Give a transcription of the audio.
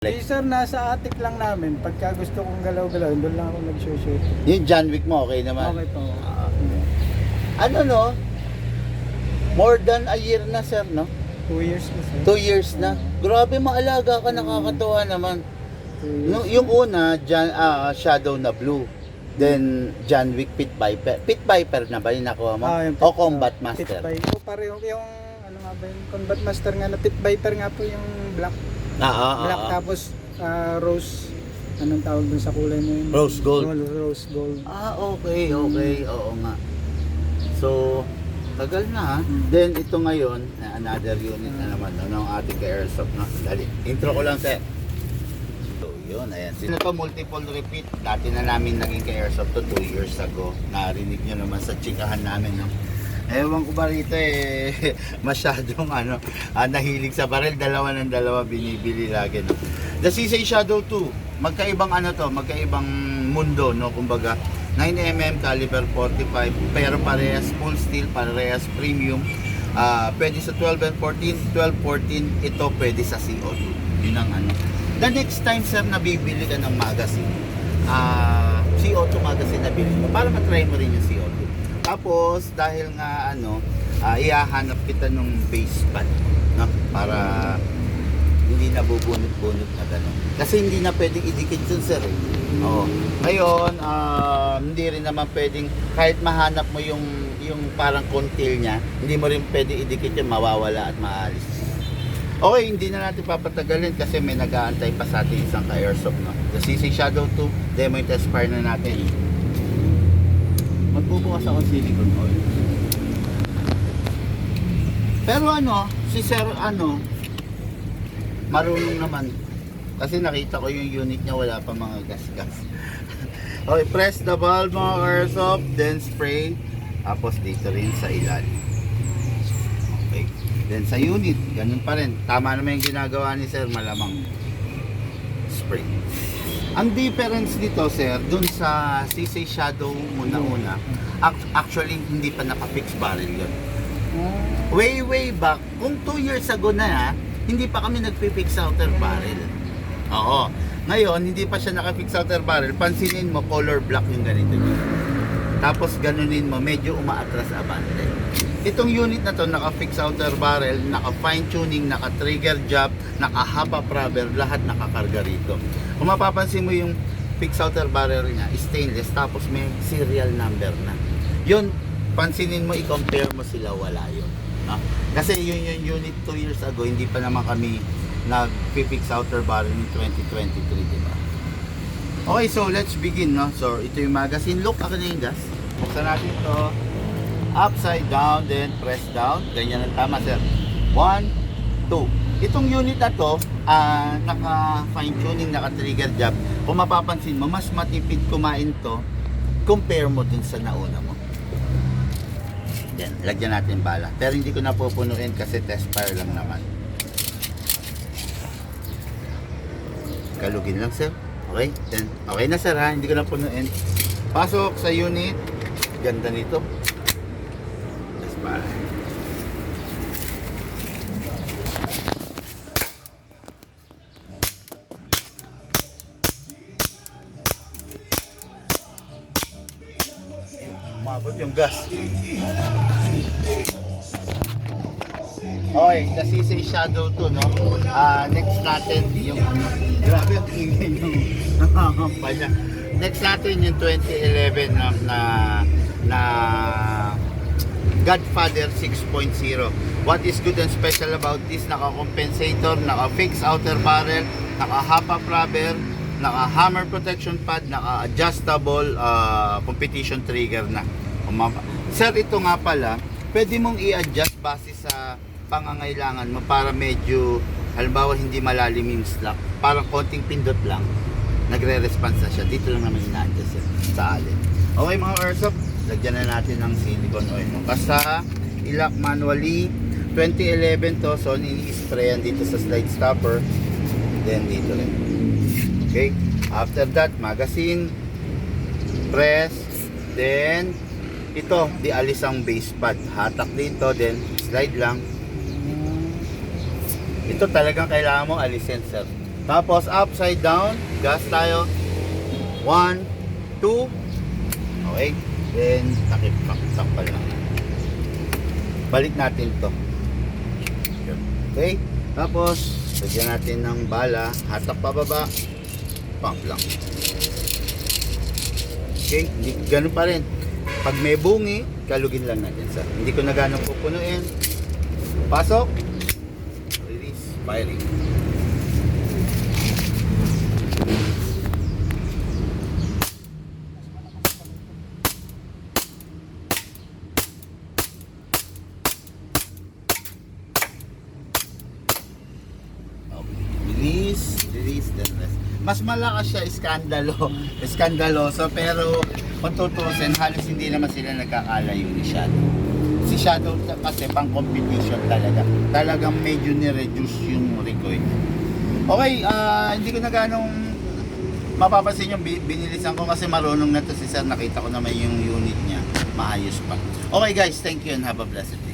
Sir, nasa attic lang namin. Pagka gusto kong galaw-galaw, doon lang ako nag-shoot. Yung John Wick mo, okay naman? Okay po. Ano no? More than a year na sir, no? 2 years na sir. 2 years na. Grabe, maalaga ka, nakakatuwa naman. 2 years. No, yung una, Shadow na Blue. Then, John Wick Pit Viper. Pit Viper na ba yung nakuha mo? Yung O Combat Master? Pit Viper. Pareho yung, ano nga ba yung Combat Master nga na Pit Viper nga po yung black. Black tapos rose. Anong tawag dun sa kulay na yun? Rose gold. Rose gold. Okay. Oo nga. So, tagal na ha. Then, ito ngayon, another unit na naman no, ng ating ka-airsoft. No? Dali. Intro ko lang, sir. So, yun. Ayan. Sino to multiple repeat. Dati na namin naging ka-airsoft to 2 years ago. Narinig nyo naman sa chikahan namin. No? Ewan ko ba rito masyadong nahilig sa baril, dalawa binibili lagi no. The CC Shadow 2, magkaibang magkaibang mundo no, kumbaga 9mm caliber 45 pero parehas full steel, parehas premium. Pwede sa 12 and 14, 12, 14 ito pwede sa CO2. Yun ang The next time sir na bibili ka ng magazine, CO2 magazine na bili mo para matry mo rin yung CO2. Tapos dahil nga ihahanap kita ng base pad no? Para hindi na bubunot-bunot na gano'n. Kasi hindi na pwedeng idikit dun sir Oo. Ngayon, hindi rin naman pwedeng kahit mahanap mo yung parang contil niya, hindi mo rin pwedeng idikit yung mawawala at maalis. Okay, hindi na natin papatagalin kasi may nag-aantay pa sa ating isang ka-airsoft no? The CC Shadow 2, demo yung test fire na natin. Magbubukas ako silicone oil. Pero si sir marunong naman. Kasi nakita ko yung unit niya wala pa mga gas-gas. Okay, press the valve mga airsoft, then spray. Tapos dito rin sa ilalim. Okay. Then sa unit, ganun pa rin. Tama naman yung ginagawa ni sir, malamang spray. Ang difference dito sir, dun sa CC Shadow muna-una, actually hindi pa naka-fix barrel yun. Way back, kung 2 years ago na hindi pa kami nag-fix outer barrel. Oo. Ngayon, hindi pa siya naka-fix outer barrel. Pansinin mo, color black yung ganito niya. Tapos ganunin mo, medyo umaatras abante. Itong unit na to, naka-fix outer barrel, naka-fine tuning, naka-trigger job, naka-hop up rubber, lahat nakakarga rito. Kung mapapansin mo yung fix outer barrel niya, stainless, tapos may serial number na. Yun, pansinin mo, i-compare mo sila, wala yun. No? Kasi yun yung unit 2 years ago, hindi pa naman kami nag-fix outer barrel in 2023, diba? Okay, so let's begin, no? So, ito yung magazine. Look, ako na yung gas. Buksan natin ito. Upside down, then press down. Ganyan ang tama, sir. 1, 2. Itong unit na to, naka-fine tuning, naka-trigger job. Kung mapapansin mo, mas matipid kumain to, compare mo dun sa nauna mo. Then, lagyan natin bala. Pero hindi ko na pupunuin kasi test fire lang naman. Kalugin lang, sir. Okay? Then, okay na, sir, ha? Hindi ko na punuin. Pasok sa unit. Ganda nito. Test fire. Umabot yung gas. Okay, the CC Shadow 2, no? Next natin yung grabe ang ingay yung nakakapanya. Next natin yung 2011 na Godfather 6.0. What is good and special about this? Naka-compensator, naka-fix outer barrel, naka-hop up rubber, naka-hammer protection pad, naka-adjustable competition trigger na. Sir, ito nga pala, pwede mong i-adjust base sa pangangailangan mo para medyo, halimbawa hindi malalim yung slack, parang konting pindot lang, nagre-response na siya. Dito lang naman ina-adjust sa alin. Okay mga airsoft, lagyan na natin ng silicone oil. Basta i-lock manually. 2011 to, so ini-sprayan dito sa slide stopper, then dito rin. Okay, after that, magazine, press, then ito, dialis ang base pad, hatak dito, then slide lang. Ito talagang kailangan mo alisin, sir. Tapos upside down, gas tayo. 1, 2. Okay. Then takip lang. Balik natin to. Okay. Tapos lagyan natin ng bala, hatak pababa, pump lang. Okay, hindi ganun pa rin. Pag may bungi, kalugin lang natin sa. Hindi ko na ganun pupunuin. Pasok. Release, firing. Release, then rest. Mas malakas siya skandaloso, pero kung tutusin, halos hindi naman sila nagkakalayo ni Shadow. Si Shadow kasi pang competition talaga. Talagang medyo ni-reduce yung recoil. Okay, hindi ko na ganong mapapansin yung binilisan ko kasi marunong na to si Sir. Nakita ko naman yung unit niya. Maayos pa. Okay guys, thank you and have a blessed day.